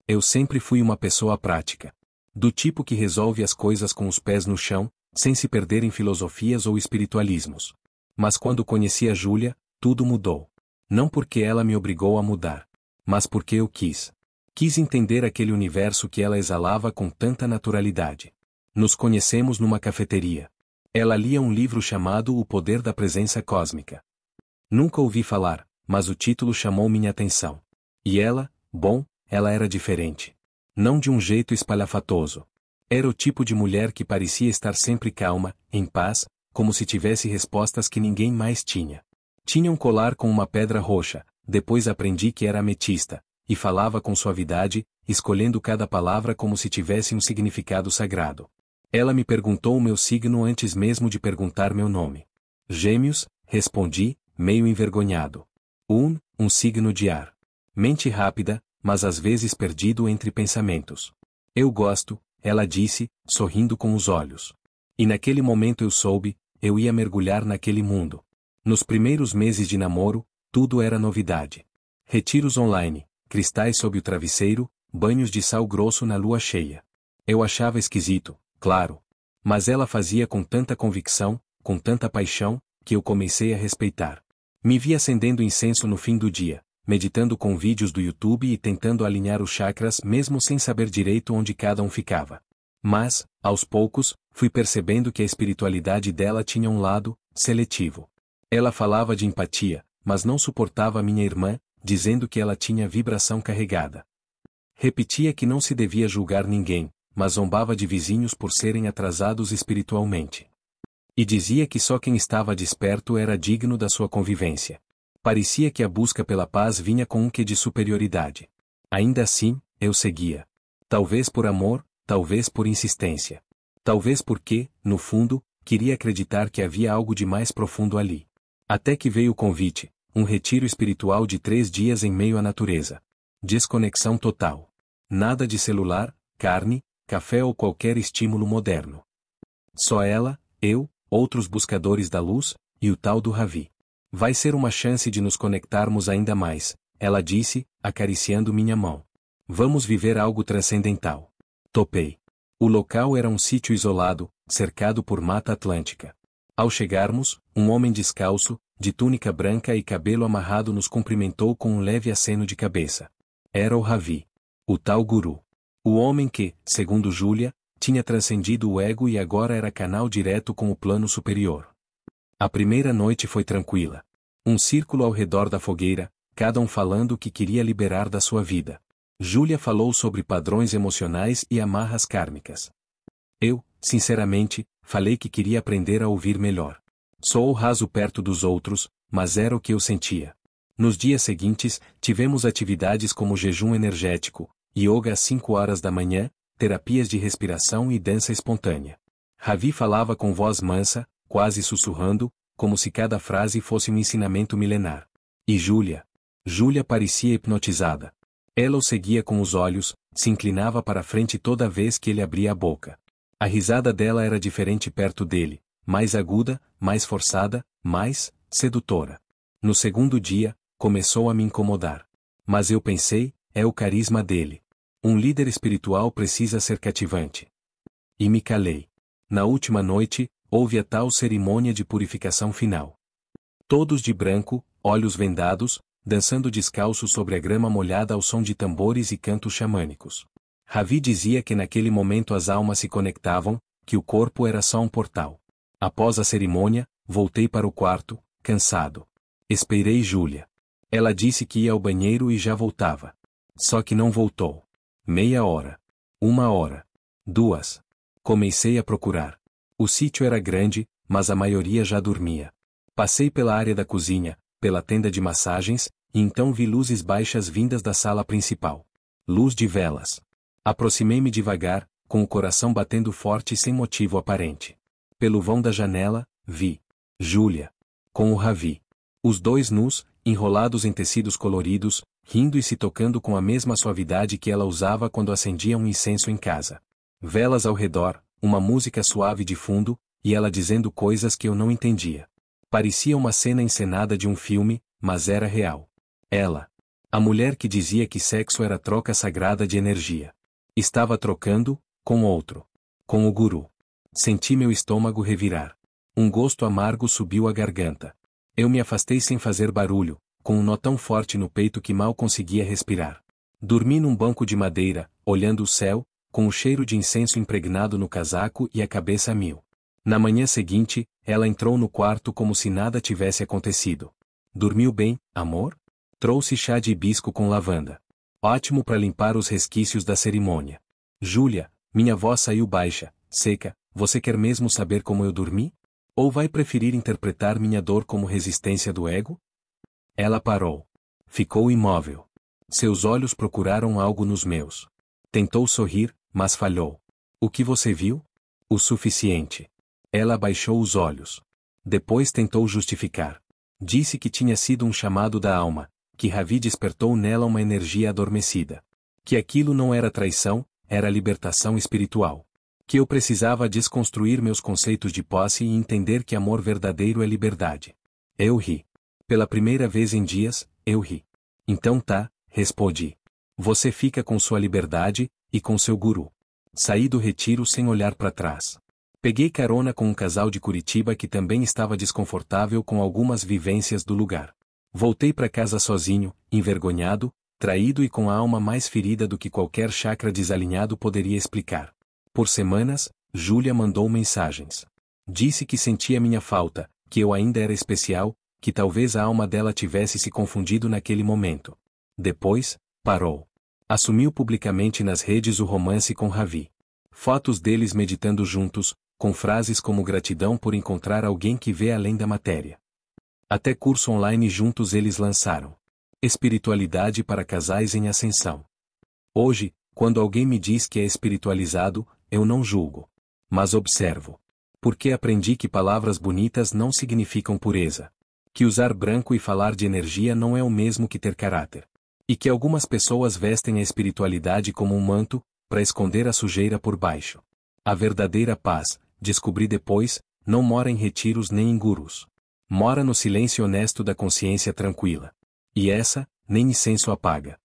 Eu sempre fui uma pessoa prática. Do tipo que resolve as coisas com os pés no chão, sem se perder em filosofias ou espiritualismos. Mas quando conheci a Júlia, tudo mudou. Não porque ela me obrigou a mudar, mas porque eu quis. Quis entender aquele universo que ela exalava com tanta naturalidade. Nos conhecemos numa cafeteria. Ela lia um livro chamado O Poder da Presença Cósmica. Nunca ouvi falar, mas o título chamou minha atenção. E ela, bom, ela era diferente. Não de um jeito espalhafatoso. Era o tipo de mulher que parecia estar sempre calma, em paz, como se tivesse respostas que ninguém mais tinha. Tinha um colar com uma pedra roxa, depois aprendi que era ametista, e falava com suavidade, escolhendo cada palavra como se tivesse um significado sagrado. Ela me perguntou o meu signo antes mesmo de perguntar meu nome. Gêmeos, respondi, meio envergonhado. Um signo de ar. Mente rápida, mas às vezes perdido entre pensamentos. Eu gosto, ela disse, sorrindo com os olhos. E naquele momento eu soube, eu ia mergulhar naquele mundo. Nos primeiros meses de namoro, tudo era novidade. Retiros online, cristais sob o travesseiro, banhos de sal grosso na lua cheia. Eu achava esquisito, claro. Mas ela fazia com tanta convicção, com tanta paixão, que eu comecei a respeitar. Me vi acendendo incenso no fim do dia, meditando com vídeos do YouTube e tentando alinhar os chakras mesmo sem saber direito onde cada um ficava. Mas, aos poucos, fui percebendo que a espiritualidade dela tinha um lado seletivo. Ela falava de empatia, mas não suportava minha irmã, dizendo que ela tinha vibração carregada. Repetia que não se devia julgar ninguém, mas zombava de vizinhos por serem atrasados espiritualmente. E dizia que só quem estava desperto era digno da sua convivência. Parecia que a busca pela paz vinha com um quê de superioridade. Ainda assim, eu seguia. Talvez por amor, talvez por insistência. Talvez porque, no fundo, queria acreditar que havia algo de mais profundo ali. Até que veio o convite, um retiro espiritual de 3 dias em meio à natureza. Desconexão total. Nada de celular, carne, café ou qualquer estímulo moderno. Só ela, eu, outros buscadores da luz, e o tal do Ravi. Vai ser uma chance de nos conectarmos ainda mais, ela disse, acariciando minha mão. Vamos viver algo transcendental. Topei. O local era um sítio isolado, cercado por Mata Atlântica. Ao chegarmos, um homem descalço, de túnica branca e cabelo amarrado nos cumprimentou com um leve aceno de cabeça. Era o Ravi. O tal guru. O homem que, segundo Júlia, tinha transcendido o ego e agora era canal direto com o plano superior. A primeira noite foi tranquila. Um círculo ao redor da fogueira, cada um falando o que queria liberar da sua vida. Júlia falou sobre padrões emocionais e amarras kármicas. Eu, sinceramente, falei que queria aprender a ouvir melhor. Sou raso perto dos outros, mas era o que eu sentia. Nos dias seguintes, tivemos atividades como jejum energético, yoga às 5 horas da manhã, terapias de respiração e dança espontânea. Ravi falava com voz mansa, quase sussurrando, como se cada frase fosse um ensinamento milenar. E Júlia? Júlia parecia hipnotizada. Ela o seguia com os olhos, se inclinava para a frente toda vez que ele abria a boca. A risada dela era diferente perto dele, mais aguda, mais forçada, mais sedutora. No segundo dia, começou a me incomodar. Mas eu pensei, é o carisma dele. Um líder espiritual precisa ser cativante. E me calei. Na última noite, houve a tal cerimônia de purificação final. Todos de branco, olhos vendados, dançando descalços sobre a grama molhada ao som de tambores e cantos xamânicos. Ravi dizia que naquele momento as almas se conectavam, que o corpo era só um portal. Após a cerimônia, voltei para o quarto, cansado. Esperei Júlia. Ela disse que ia ao banheiro e já voltava. Só que não voltou. Meia hora. 1 hora. 2. Comecei a procurar. O sítio era grande, mas a maioria já dormia. Passei pela área da cozinha, pela tenda de massagens, e então vi luzes baixas vindas da sala principal. Luz de velas. Aproximei-me devagar, com o coração batendo forte sem motivo aparente. Pelo vão da janela, vi Júlia. Com o Ravi. Os dois nus, enrolados em tecidos coloridos, rindo e se tocando com a mesma suavidade que ela usava quando acendia um incenso em casa. Velas ao redor, uma música suave de fundo, e ela dizendo coisas que eu não entendia. Parecia uma cena encenada de um filme, mas era real. Ela. A mulher que dizia que sexo era troca sagrada de energia. Estava trocando, com outro. Com o guru. Senti meu estômago revirar. Um gosto amargo subiu à garganta. Eu me afastei sem fazer barulho, com um nó tão forte no peito que mal conseguia respirar. Dormi num banco de madeira, olhando o céu, com o cheiro de incenso impregnado no casaco e a cabeça a mil. Na manhã seguinte, ela entrou no quarto como se nada tivesse acontecido. Dormiu bem, amor? Trouxe chá de hibisco com lavanda. Ótimo para limpar os resquícios da cerimônia. Júlia, minha voz saiu baixa, seca, você quer mesmo saber como eu dormi? Ou vai preferir interpretar minha dor como resistência do ego? Ela parou. Ficou imóvel. Seus olhos procuraram algo nos meus. Tentou sorrir, mas falhou. O que você viu? O suficiente. Ela abaixou os olhos. Depois tentou justificar. Disse que tinha sido um chamado da alma, que Ravi despertou nela uma energia adormecida. Que aquilo não era traição, era libertação espiritual. Que eu precisava desconstruir meus conceitos de posse e entender que amor verdadeiro é liberdade. Eu ri. Pela primeira vez em dias, eu ri. Então tá, respondi. Você fica com sua liberdade, e com seu guru. Saí do retiro sem olhar para trás. Peguei carona com um casal de Curitiba que também estava desconfortável com algumas vivências do lugar. Voltei para casa sozinho, envergonhado, traído e com a alma mais ferida do que qualquer chakra desalinhado poderia explicar. Por semanas, Júlia mandou mensagens. Disse que sentia minha falta, que eu ainda era especial, que talvez a alma dela tivesse se confundido naquele momento. Depois, parou. Assumiu publicamente nas redes o romance com Ravi. Fotos deles meditando juntos, com frases como gratidão por encontrar alguém que vê além da matéria. Até curso online juntos eles lançaram. Espiritualidade para casais em ascensão. Hoje, quando alguém me diz que é espiritualizado, eu não julgo. Mas observo. Porque aprendi que palavras bonitas não significam pureza. Que usar branco e falar de energia não é o mesmo que ter caráter. E que algumas pessoas vestem a espiritualidade como um manto, para esconder a sujeira por baixo. A verdadeira paz, descobri depois, não mora em retiros nem em gurus. Mora no silêncio honesto da consciência tranquila. E essa, nem incenso apaga.